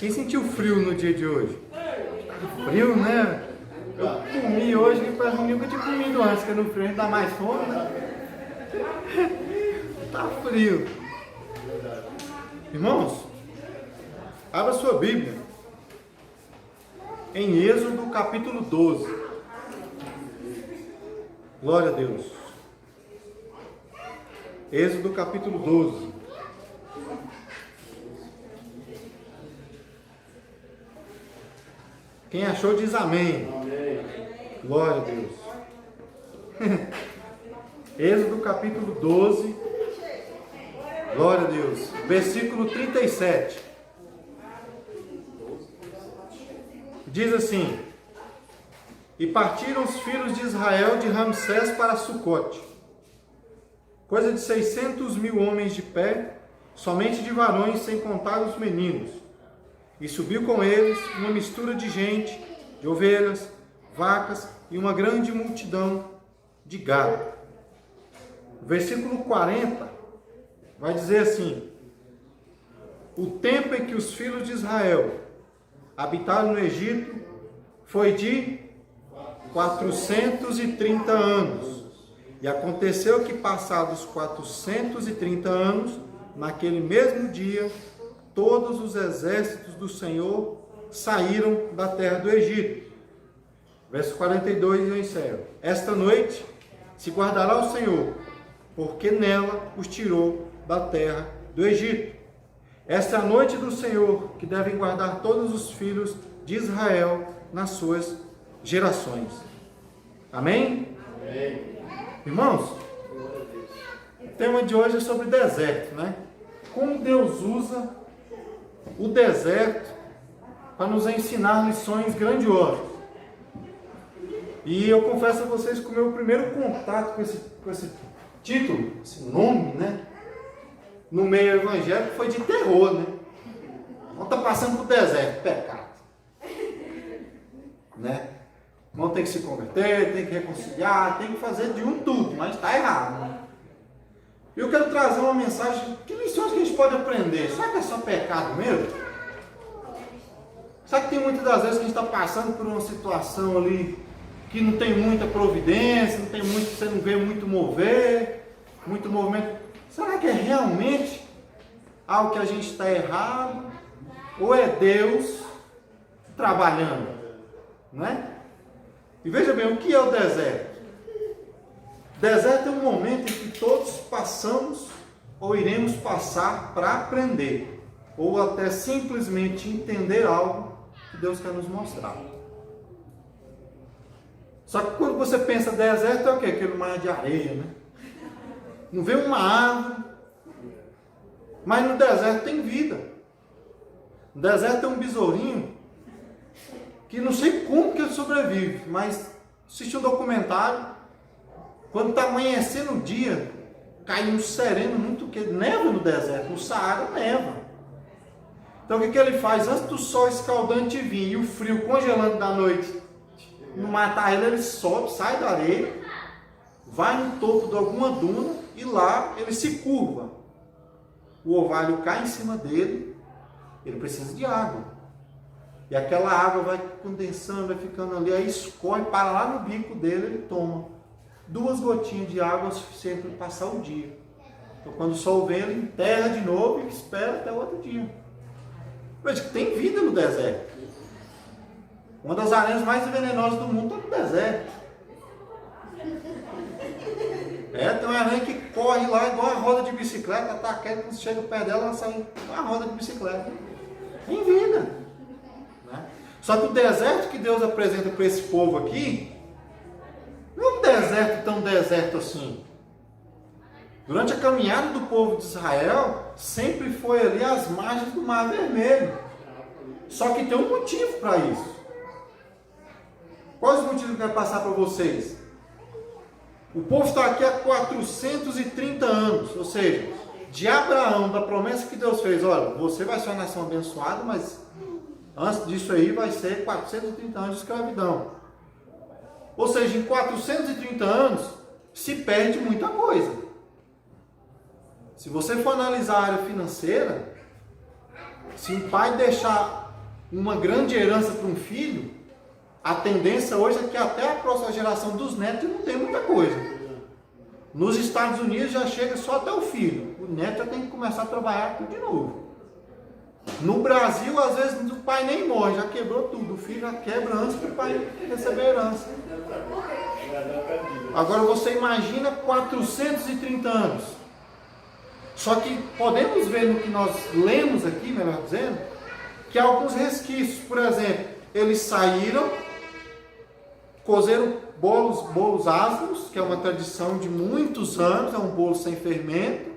Quem sentiu frio no dia de hoje? Frio, né? Eu comi hoje que parece que eu nunca tinha comido antes, porque no frio a gente dá mais fome, né? Tá frio. Irmãos, abra sua Bíblia em Êxodo capítulo 12. Glória a Deus. Êxodo capítulo 12. Quem achou diz amém. Amém. Glória a Deus. Êxodo capítulo 12. Glória a Deus. Versículo 37. Diz assim: E partiram os filhos de Israel de Ramsés para Sucote, coisa de 600.000 homens de pé, somente de varões, sem contar os meninos. E subiu com eles uma mistura de gente, de ovelhas, vacas e uma grande multidão de gado. O versículo 40 vai dizer assim: O tempo em que os filhos de Israel habitaram no Egito foi de 430 anos. E aconteceu que, passados 430 anos, naquele mesmo dia, todos os exércitos do Senhor saíram da terra do Egito. Verso 42 eu encerro. Esta noite se guardará o Senhor, porque nela os tirou da terra do Egito. Esta é a noite do Senhor, que devem guardar todos os filhos de Israel nas suas gerações. Amém? Amém. Irmãos, o tema de hoje é sobre deserto, né? Como Deus usa o deserto para nos ensinar lições grandiosas. E eu confesso a vocês que o meu primeiro contato com esse título, esse nome, né, no meio evangélico foi de terror, né? Não está passando por deserto, pecado, né? Não tem que se converter, tem que reconciliar, tem que fazer de um tudo, mas está errado, né? Eu quero trazer uma mensagem, que lições que a gente pode aprender? Será que é só pecado mesmo? Será que tem muitas das vezes que a gente está passando por uma situação ali que não tem muita providência, não tem muito, você não vê muito muito movimento? Será que é realmente algo que a gente está errado? Ou é Deus trabalhando? Não é? E veja bem, o que é o deserto? Deserto é um momento em que todos passamos ou iremos passar para aprender, ou até simplesmente entender algo que Deus quer nos mostrar. Só que quando você pensa deserto, é o quê? Aquele mar de areia, né? Não vê uma árvore, mas no deserto tem vida. No deserto tem um besourinho que não sei como que ele sobrevive, mas assisti um documentário. Quando está amanhecendo o dia, cai um sereno muito quente, neva no deserto, no Saara neva. Então o que ele faz? Antes do sol escaldante vir e o frio congelando da noite não matar ele, ele sobe, sai da areia, vai no topo de alguma duna e lá ele se curva. O orvalho cai em cima dele, ele precisa de água. E aquela água vai condensando, vai ficando ali, aí escorre, para lá no bico dele, ele toma 2 gotinhas de água é suficiente para passar o dia. Então quando o sol vem, ele enterra de novo e espera até o outro dia. Veja que tem vida no deserto. Uma das aranhas mais venenosas do mundo está no deserto. Tem uma aranha que corre lá igual a roda de bicicleta, tá quieto, quando chega perto dela, ela sai igual a roda de bicicleta. Tem vida. Né? Só que o deserto que Deus apresenta para esse povo aqui, não é um deserto tão deserto assim. Durante a caminhada do povo de Israel, sempre foi ali às margens do Mar Vermelho. Só que tem um motivo para isso. Quais os motivos que eu quero passar para vocês? O povo está aqui há 430 anos, ou seja, de Abraão, da promessa que Deus fez, olha, você vai ser uma nação abençoada, mas antes disso aí vai ser 430 anos de escravidão. Ou seja, em 430 anos se perde muita coisa. Se você for analisar a área financeira, se o pai deixar uma grande herança para um filho, a tendência hoje é que até a próxima geração dos netos não tem muita coisa. Nos Estados Unidos já chega só até o filho. O neto já tem que começar a trabalhar tudo de novo. No Brasil, às vezes, o pai nem morre, já quebrou tudo. O filho já quebra antes para o pai receber a herança. Agora você imagina 430 anos. Só que podemos ver no que nós lemos aqui, melhor dizendo, que há alguns resquícios. Por exemplo, eles saíram, cozeram bolos ázimos, que é uma tradição de muitos anos, é um bolo sem fermento.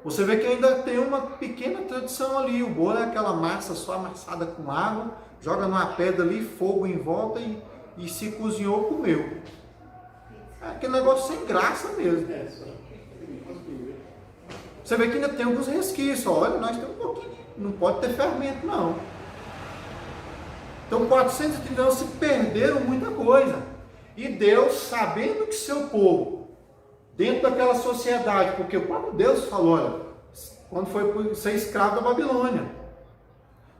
Você vê que ainda tem uma pequena tradição ali. O bolo é aquela massa só amassada com água, joga numa pedra ali, fogo em volta e se cozinhou, comeu. É aquele negócio sem graça mesmo. Você vê que ainda tem alguns resquícios. Olha, nós temos um pouquinho, não pode ter fermento não. Então 430 anos se perderam muita coisa. E Deus, sabendo que seu povo, dentro daquela sociedade, porque o próprio Deus falou, olha, quando foi ser escravo da Babilônia,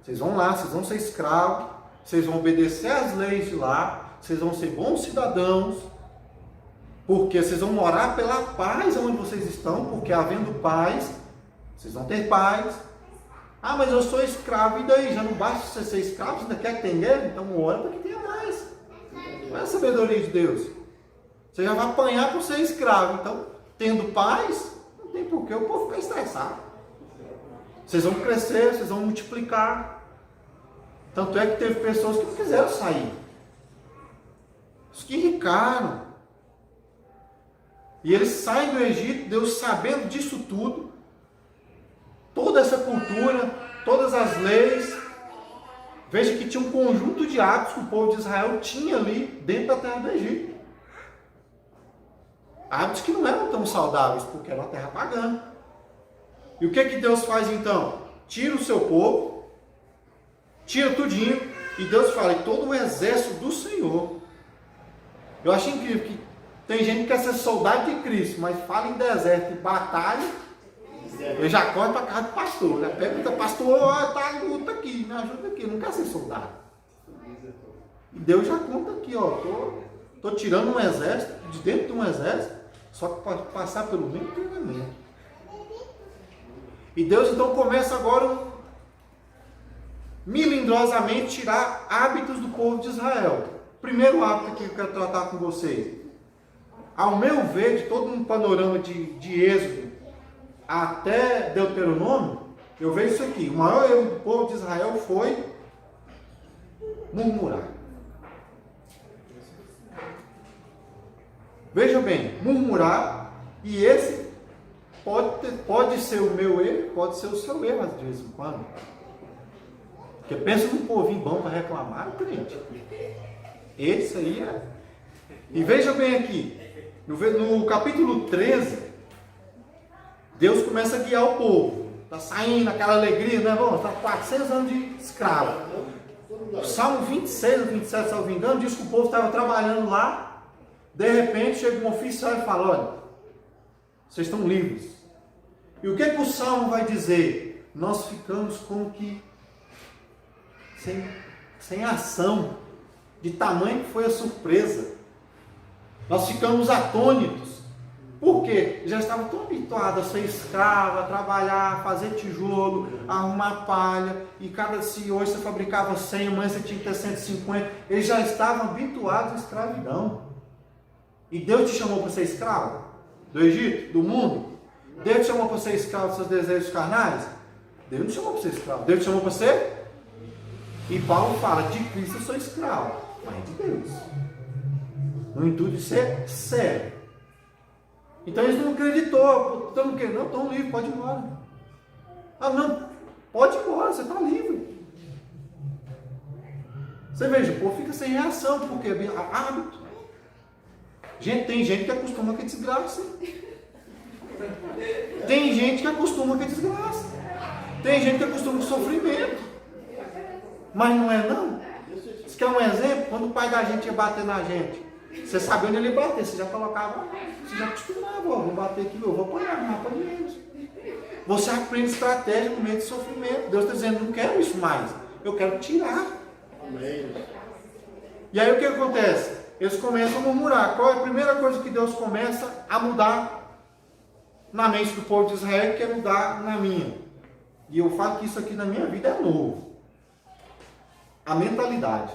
vocês vão lá, vocês vão ser escravos, vocês vão obedecer às leis de lá, vocês vão ser bons cidadãos, porque vocês vão morar pela paz onde vocês estão, porque havendo paz, vocês vão ter paz. Ah, mas eu sou escravo, e daí? Já não basta você ser escravo, você ainda quer que tenha guerra? Então ora para que tenha mais. Não é a sabedoria de Deus. Você já vai apanhar por ser escravo. Então, tendo paz, não tem porquê o povo ficar estressado. Vocês vão crescer, vocês vão multiplicar. Tanto é que teve pessoas que não quiseram sair. Os que ricaram. E eles saem do Egito, Deus sabendo disso tudo, toda essa cultura, todas as leis. Veja que tinha um conjunto de hábitos que o povo de Israel tinha ali dentro da terra do Egito. Hábitos que não eram tão saudáveis, porque era uma terra pagã. E o que Deus faz então? Tira o seu povo, tira tudinho, e Deus fala, e todo o exército do Senhor. Eu acho incrível que tem gente que quer ser soldado de Cristo, mas fala em deserto, em batalha, ele já corre para a casa do pastor, já pergunta, pastor, tá a luta aqui, me ajuda aqui, não quer ser soldado. E Deus já conta aqui, ó, tô tirando um exército, de dentro de um exército, só que para passar pelo mesmo treinamento. E Deus então começa agora milindrosamente tirar hábitos do povo de Israel. Primeiro hábito que eu quero tratar com vocês. Ao meu ver, de todo um panorama de Êxodo até Deuteronômio, eu vejo isso aqui. O maior erro do povo de Israel foi murmurar. Veja bem, murmurar, e esse pode ser o meu erro, pode ser o seu erro de vez em quando. Porque pensa num povinho bom para reclamar, crente. Esse aí é. E veja bem aqui, no capítulo 13, Deus começa a guiar o povo. Está saindo aquela alegria, né? Bom, está 400 anos de escravo. O Salmo 26 ou 27, se eu não me engano, diz que o povo estava trabalhando lá. De repente chega um oficial e fala, olha, vocês estão livres. E o que o Salmo vai dizer? Nós ficamos como que sem ação, de tamanho que foi a surpresa. Nós ficamos atônitos. Por quê? Já estavam tão habituados a ser escravo, a trabalhar, a fazer tijolo, a arrumar palha, e se hoje você fabricava 100, amanhã você tinha que ter 150. Eles já estavam habituados à escravidão. E Deus te chamou para ser escravo do Egito, do mundo? Deus te chamou para ser escravo dos seus desejos carnais? Deus não te chamou para ser escravo. Deus te chamou para ser? E Paulo fala, de Cristo eu sou escravo, mas de Deus. No intuito de ser sério. Então eles não acreditou. Estão o quê? Não, estão livres, pode ir embora. Ah, não, pode ir embora, você está livre. Você veja, o povo fica sem reação, porque é hábito. Tem gente que acostuma com a desgraça. Tem gente que acostuma com a desgraça. Tem gente que acostuma com o sofrimento. Mas não é não. Você quer um exemplo? Quando o pai da gente ia bater na gente, você sabia onde ele ia bater, você já colocava, você já acostumava, vou bater aqui, eu vou apanhar, não apanho eles. Você aprende estratégia com medo de sofrimento. Deus está dizendo, não quero isso mais. eu quero tirar. E aí o que acontece? Eles começam a murmurar. Qual é a primeira coisa que Deus começa a mudar na mente do povo de Israel, que quer mudar na minha? E eu falo que isso aqui na minha vida é novo. A mentalidade.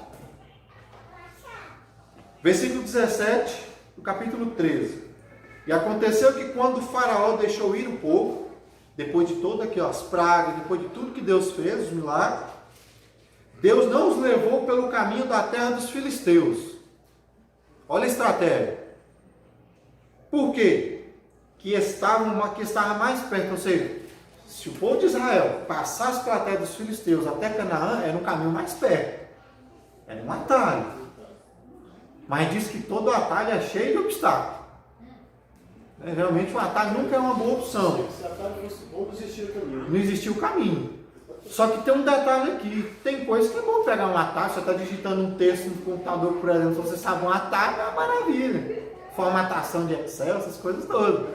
Versículo 17 do capítulo 13. E aconteceu que quando o faraó deixou ir o povo, depois de todas as pragas, depois de tudo que Deus fez, os milagres, Deus não os levou pelo caminho da terra dos filisteus. Olha a estratégia. Por quê? Que estava mais perto, ou seja, se o povo de Israel passasse pela terra dos filisteus até Canaã, era um caminho mais perto. Era um atalho. Mas diz que todo atalho é cheio de obstáculos. Realmente o atalho nunca é uma boa opção. Se atalho fosse bom, não existia o caminho. Não existia o caminho. Só que tem um detalhe aqui. Tem coisa que é bom pegar um atalho. Você está digitando um texto no computador, por exemplo, se você sabe um atalho, é uma maravilha. Formatação de Excel, essas coisas todas.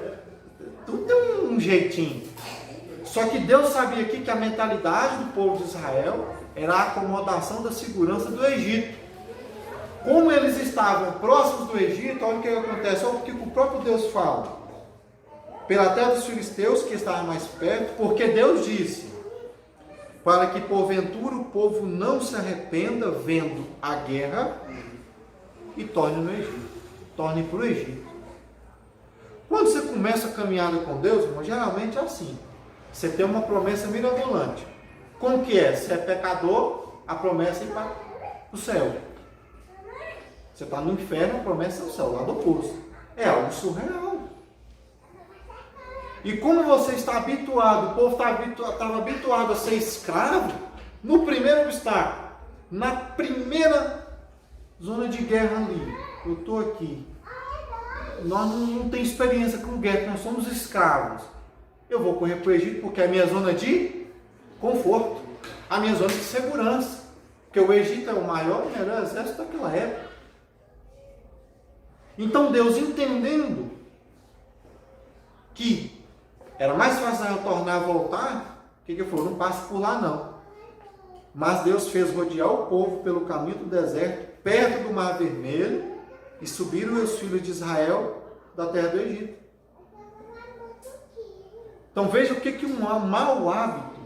Tudo tem um jeitinho. Só que Deus sabia aqui que a mentalidade do povo de Israel era a acomodação da segurança do Egito. Como eles estavam próximos do Egito, olha o que acontece, olha o que o próprio Deus fala. Pela terra dos filisteus, que estava mais perto, porque Deus disse, para que porventura o povo não se arrependa vendo a guerra e torne no Egito. Torne para o Egito. Quando você começa a caminhada com Deus, irmão, geralmente é assim. Você tem uma promessa mirabolante. Como que é? Se é pecador, a promessa é ir para o céu. Você está no inferno, a promessa é o céu, lá do oposto. É algo surreal. E como você está habituado, o povo estava habituado a ser escravo, no primeiro obstáculo, na primeira zona de guerra ali, eu estou aqui. Nós não temos experiência com guerra, nós somos escravos. Eu vou correr para o Egito porque é a minha zona de conforto, a minha zona de segurança. Porque o Egito é o maior e melhor exército daquela época. Então Deus, entendendo que era mais fácil eu tornar a voltar, o que ele falou? Não passe por lá não. Mas Deus fez rodear o povo pelo caminho do deserto, perto do Mar Vermelho, e subiram os filhos de Israel da terra do Egito. Então veja o que um mau hábito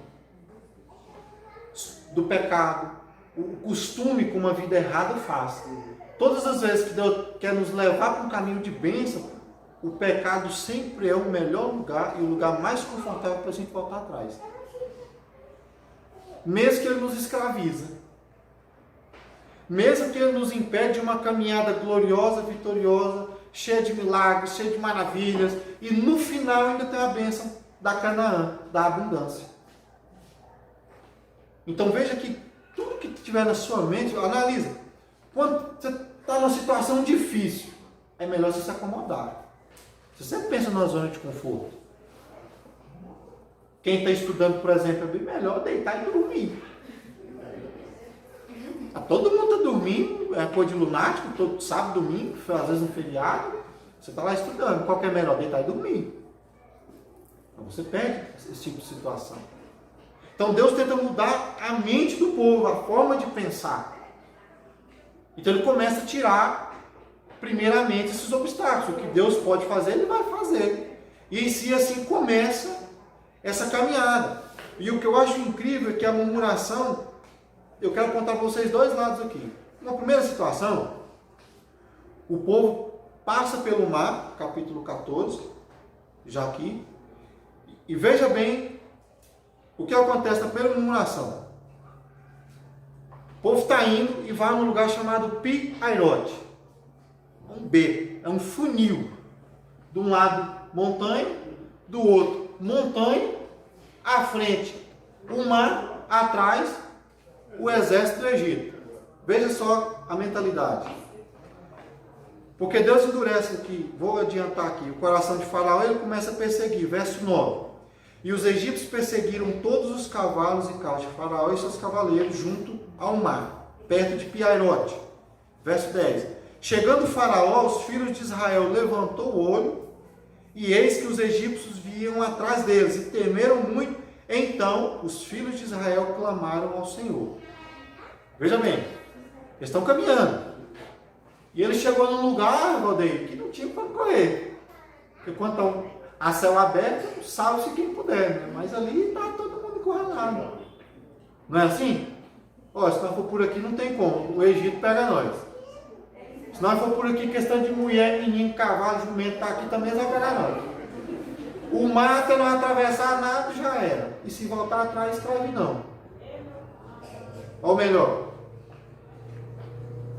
do pecado, o costume com uma vida errada faz. Todas as vezes que Deus quer nos levar para um caminho de bênção, o pecado sempre é o melhor lugar e o lugar mais confortável para a gente voltar atrás. Mesmo que ele nos escraviza. Mesmo que ele nos impede de uma caminhada gloriosa, vitoriosa, cheia de milagres, cheia de maravilhas. E no final ainda tem a bênção da Canaã, da abundância. Então veja que tudo que tiver na sua mente, analisa. Quando você está numa situação difícil, é melhor você se acomodar. Você sempre pensa numa zona de conforto. Quem está estudando, por exemplo, é bem melhor deitar e dormir. Todo mundo está dormindo, é coisa de lunático, todo sábado, domingo, às vezes no feriado. Você está lá estudando, qual que é melhor? Deitar e dormir. Então você perde esse tipo de situação. Então Deus tenta mudar a mente do povo, a forma de pensar. Então ele começa a tirar, primeiramente, esses obstáculos. O que Deus pode fazer, ele vai fazer. E se assim começa essa caminhada. E o que eu acho incrível é que a murmuração, eu quero contar para vocês dois lados aqui. Na primeira situação, o povo passa pelo mar, capítulo 14, já aqui, e veja bem o que acontece na primeira murmuração. O povo está indo e vai num lugar chamado Pi-Hairote. É um beco, é um funil. De um lado montanha, do outro montanha, à frente o mar, atrás o exército do Egito. Veja só a mentalidade. Porque Deus endurece aqui, vou adiantar aqui, o coração de Faraó, ele começa a perseguir. Verso 9. E os egípcios perseguiram todos os cavalos e carros de Faraó e seus cavaleiros junto ao mar, perto de Pi-Hairote. Verso 10. Chegando Faraó, os filhos de Israel levantou o olho, e eis que os egípcios vinham atrás deles, e temeram muito. Então os filhos de Israel clamaram ao Senhor. Veja bem, eles estão caminhando. E ele chegou num lugar, Valdeir, que não tinha para correr. Porque quando estão a céu aberto, salve-se quem puder, né? Mas ali está todo mundo encurralado. Não é assim? Ó, se nós for por aqui não tem como, o Egito pega nós. Se nós for por aqui, questão de mulher, menino, cavalo, jumento, tá aqui também, eles vão pegar nós. O mar até não atravessar nada já era. E se voltar atrás, escreve não. Ou melhor,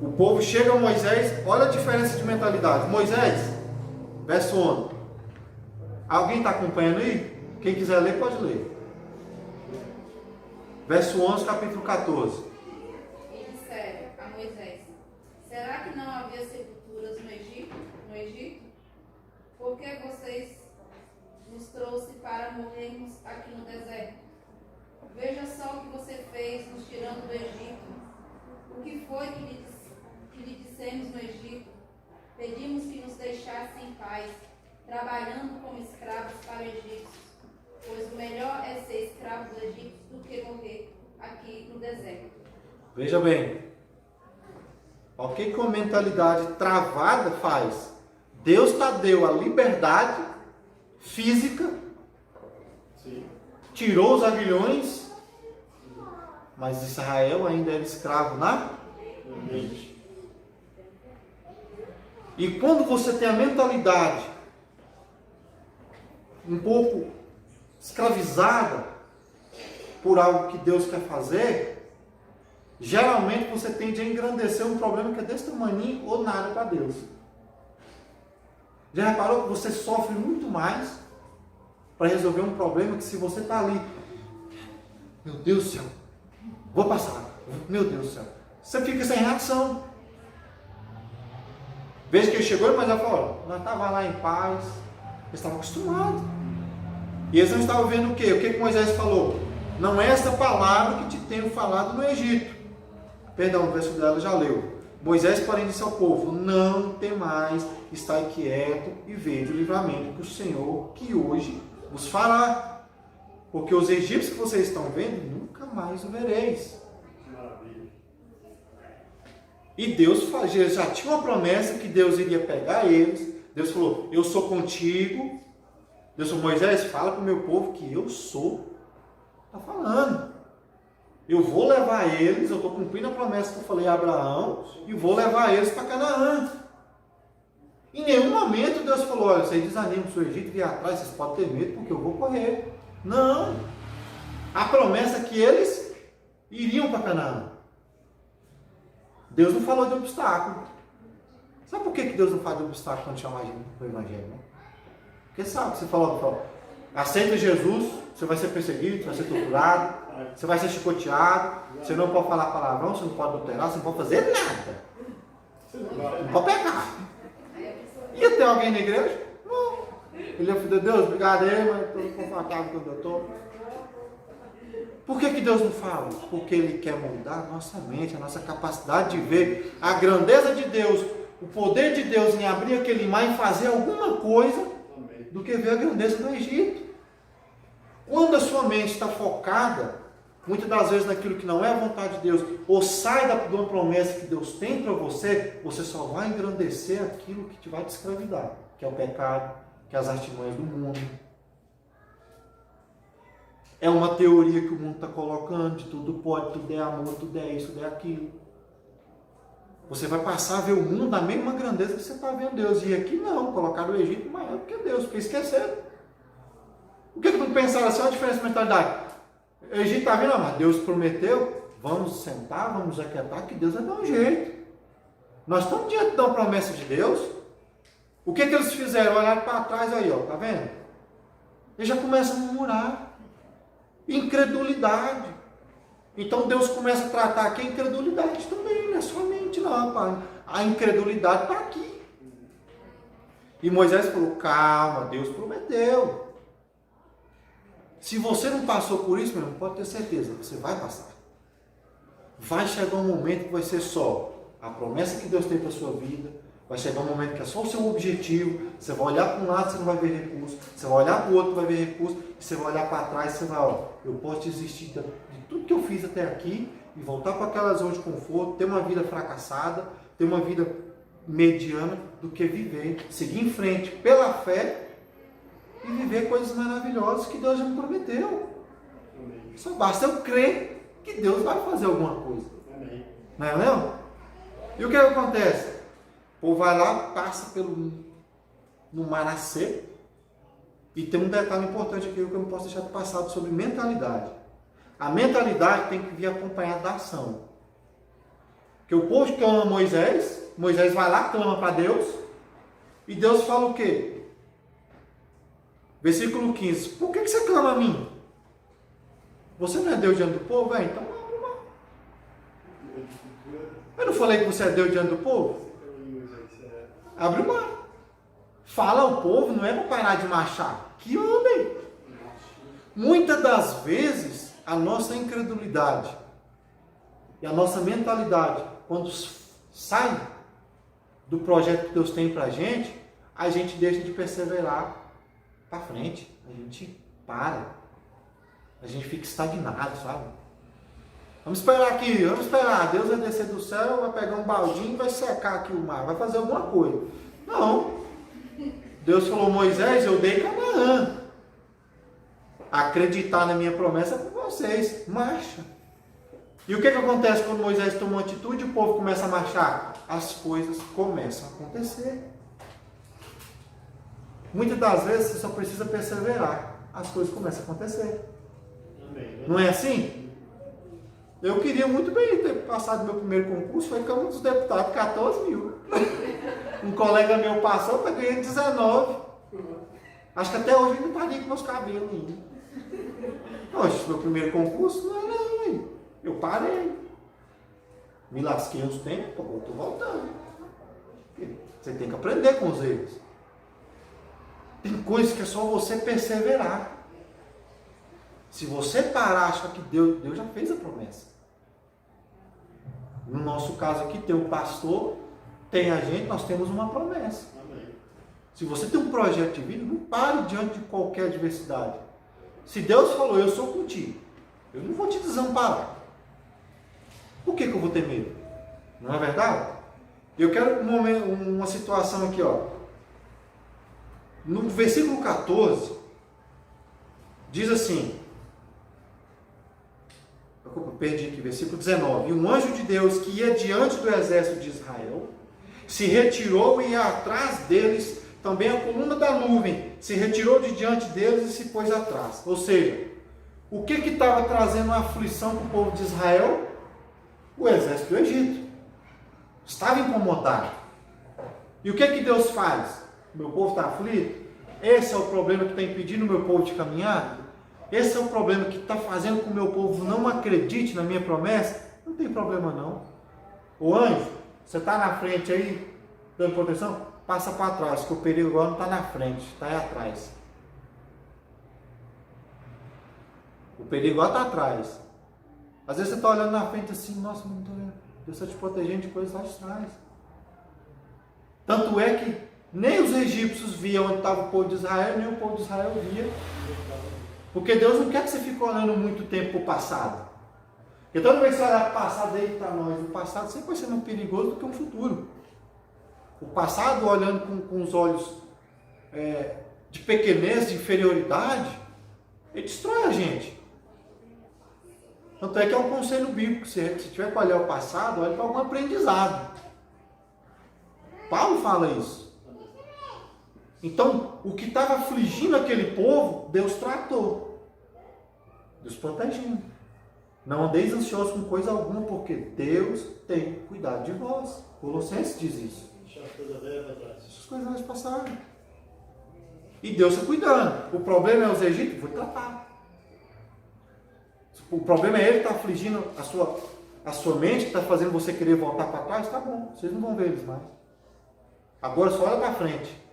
o povo chega a Moisés, olha a diferença de mentalidade. Moisés, verso 11. Alguém está acompanhando aí? Quem quiser ler, pode ler. Verso 11, capítulo 14. E disseram a Moisés: será que não havia sepulturas no Egito? Por que vocês nos trouxe para morrermos aqui no deserto? Veja só o que você fez nos tirando do Egito. O que foi que lhe dissemos no Egito? Pedimos que nos deixasse em paz, trabalhando como escravos para o Egito. Pois o melhor é ser escravo do Egito do que morrer aqui no deserto. Veja bem, o que a mentalidade travada faz? Deus deu a liberdade física, Sim. tirou os aguilhões, mas Israel ainda era escravo na mente. E quando você tem a mentalidade um pouco escravizada por algo que Deus quer fazer, geralmente você tende a engrandecer um problema que é desse tamanho ou nada para Deus. Já reparou que você sofre muito mais para resolver um problema que se você está ali, meu Deus do céu, vou passar, meu Deus do céu, você fica sem reação. Veja que ele chegou, mas ela falou, nós estávamos lá em paz, eles estavam acostumados. E eles não estavam vendo o quê? O que Moisés falou? Não é essa palavra que te tenho falado no Egito. Perdão, o verso dela já leu. Moisés, porém, disse ao povo: não temais, estai quieto e vede o livramento que o Senhor, que hoje vos fará. Porque os egípcios que vocês estão vendo, nunca mais o vereis. Maravilha. E Deus já tinha uma promessa que Deus iria pegar eles. Deus falou: eu sou contigo. Deus falou: Moisés, fala para o meu povo que eu sou. Está falando. Eu vou levar eles, eu estou cumprindo a promessa que eu falei a Abraão, e vou levar eles para Canaã. Em nenhum momento Deus falou: olha, vocês desanimam o seu Egito, vir atrás, vocês podem ter medo porque eu vou correr. Não. A promessa é que eles iriam para Canaã. Deus não falou de obstáculo. Sabe por que Deus não fala de obstáculo quando chama a gente para o Evangelho? Né? Porque sabe, você falou, aceita Jesus, você vai ser perseguido, você vai ser torturado, você vai ser chicoteado, você não pode falar palavrão, você não pode adulterar, você não pode fazer nada. Não pode pecar. Ia ter alguém na igreja? Não. Ele é filho de Deus, obrigado aí, mas estou confortável quando eu estou. Por que Deus não fala? Porque Ele quer moldar a nossa mente, a nossa capacidade de ver a grandeza de Deus, o poder de Deus em abrir aquele mar e fazer alguma coisa, do que ver a grandeza do Egito. Quando a sua mente está focada, muitas das vezes naquilo que não é a vontade de Deus, ou sai de uma promessa que Deus tem para você, você só vai engrandecer aquilo que te vai te escravidar, que é o pecado, que é as artimanhas do mundo. É uma teoria que o mundo está colocando, de tudo pode, tudo é amor, tudo é isso, tudo é aquilo. Você vai passar a ver o mundo na mesma grandeza que você está vendo Deus. E aqui não, colocaram o Egito maior do que Deus, porque esqueceram. O que não pensaram assim? Olha a diferença de mentalidade. O Egito está vendo, mas Deus prometeu, vamos sentar, vamos aquietar, que Deus vai dar um jeito. Nós estamos diante da promessa de Deus. O que eles fizeram? Olharam para trás aí, ó, tá vendo? Eles já começam a murmurar. Incredulidade. Então Deus começa a tratar aqui a incredulidade também, não é somente não, rapaz. A incredulidade está aqui. E Moisés falou: calma, Deus prometeu. Se você não passou por isso, meu irmão, pode ter certeza, você vai passar. Vai chegar um momento que vai ser só a promessa que Deus tem para a sua vida, Vai chegar um momento que é só o seu objetivo, você vai olhar para um lado, você não vai ver recurso, você vai olhar para o outro, vai ver recurso, e você vai olhar para trás, você vai, ó, eu posso desistir de tudo que eu fiz até aqui e voltar para aquela zona de conforto, ter uma vida fracassada, ter uma vida mediana, do que viver, seguir em frente pela fé e viver coisas maravilhosas que Deus já me prometeu. Amém. Só basta eu crer que Deus vai fazer alguma coisa. Amém. Não é mesmo? E o que acontece? O povo vai lá, passa no mar seco. E tem um detalhe importante aqui que eu não posso deixar de passar sobre mentalidade. A mentalidade tem que vir acompanhada da ação. Porque o povo clama Moisés vai lá, clama para Deus, e Deus fala o quê? Versículo 15. Por que você clama a mim? Você não é Deus diante do povo? Então abre o mar. Eu não falei que você é Deus diante do povo? Abre o mar. Fala ao povo, não é para parar de marchar. Que andem. Muitas das vezes, a nossa incredulidade e a nossa mentalidade, quando sai do projeto que Deus tem para a gente deixa de perseverar para frente. A gente para. A gente fica estagnado, sabe? Vamos esperar aqui, vamos esperar. Deus vai descer do céu, vai pegar um baldinho e vai secar aqui o mar, vai fazer alguma coisa. Não. Deus falou, Moisés, eu dei Canaã. Acreditar na minha promessa é com vocês. Marcha. E o que acontece quando Moisés toma uma atitude e o povo começa a marchar? As coisas começam a acontecer. Muitas das vezes você só precisa perseverar. As coisas começam a acontecer. Amém. Não é assim? Eu queria muito bem ter passado meu primeiro concurso, foi Câmara dos Deputados, 14 mil. Um colega meu passou, eu ganhei 19. Acho que até hoje eu não parei com meus cabelos ainda. Poxa, meu primeiro concurso, não, eu parei. Me lasquei uns tempos, eu estou voltando. Você tem que aprender com os erros. Tem coisas que é só você perseverar. Se você parar, acha que Deus já fez a promessa. No nosso caso aqui, tem um pastor, tem a gente, nós temos uma promessa. Amém. Se você tem um projeto de vida, não pare diante de qualquer adversidade. Se Deus falou, eu sou contigo, eu não vou te desamparar. Por que eu vou ter medo? Não é verdade? Eu quero uma situação aqui, ó. No versículo 14, diz assim, perdi aqui, versículo 19. E um anjo de Deus que ia diante do exército de Israel se retirou e ia atrás deles. Também a coluna da nuvem se retirou de diante deles e se pôs atrás. Ou seja, o que estava trazendo uma aflição para o povo de Israel? O exército do Egito. Estava incomodado. E o que Deus faz? Meu povo está aflito? Esse é o problema que está impedindo o meu povo de caminhar? Esse é o problema que está fazendo com que o meu povo não acredite na minha promessa? Não tem problema não. O anjo, você está na frente aí, dando proteção? Passa para trás, que o perigo agora não está na frente, está aí atrás. O perigo agora está atrás. Às vezes você está olhando na frente assim, nossa, não estou vendo. Deus está te protegendo de coisas lá de trás. Tanto é que nem os egípcios viam onde estava o povo de Israel, nem o povo de Israel via. Porque Deus não quer que você fique olhando muito tempo para o passado. Porque toda vez que você olhar para o passado, aí está nós. O passado sempre vai ser mais perigoso do que o futuro. O passado, olhando com os olhos de pequenez, de inferioridade, ele destrói a gente. Tanto é que é um conselho bíblico. Se tiver que olhar o passado, olhe para algum aprendizado. Paulo fala isso. Então, o que estava afligindo aquele povo, Deus tratou. Deus protegendo. Não andeis ansiosos com coisa alguma, porque Deus tem cuidado de vós. Colossenses diz isso. Essas coisas vão passar. E Deus está cuidando. O problema é os egípcios, vou tratar. O problema é ele que está afligindo a sua mente, que está fazendo você querer voltar para trás. Tá bom, vocês não vão ver eles mais. Agora só olha para frente.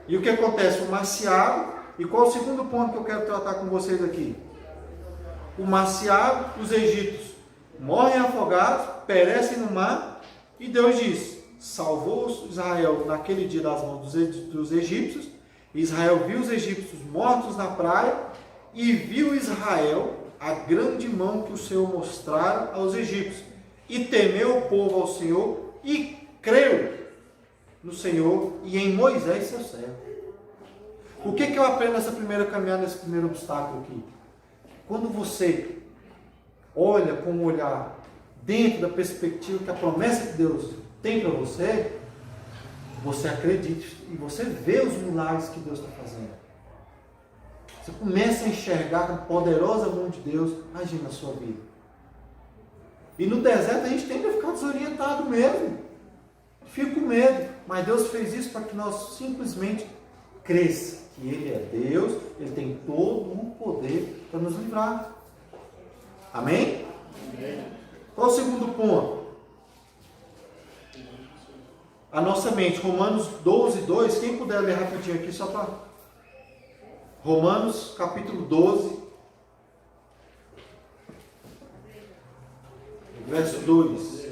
E o que acontece? O mar se abre. E qual é o segundo ponto que eu quero tratar com vocês aqui? O mar se abre, os egípcios morrem afogados, perecem no mar. E Deus diz, salvou Israel naquele dia das mãos dos egípcios. Israel viu os egípcios mortos na praia e viu Israel a grande mão que o Senhor mostrara aos egípcios. E temeu o povo ao Senhor e creu no Senhor e em Moisés, seu servo. O que eu aprendo nessa primeira caminhada, nesse primeiro obstáculo aqui? Quando você olha com um olhar dentro da perspectiva que a promessa que Deus tem para você, você acredita e você vê os milagres que Deus está fazendo. Você começa a enxergar a poderosa mão de Deus agindo na sua vida. E no deserto a gente tende a ficar desorientado mesmo. Fica com medo. Mas Deus fez isso para que nós simplesmente cresça que Ele é Deus, Ele tem todo o poder para nos livrar. Amém? Amém. Qual o segundo ponto? A nossa mente, Romanos 12, 2, quem puder ler rapidinho aqui só para... Romanos capítulo 12, verso 2.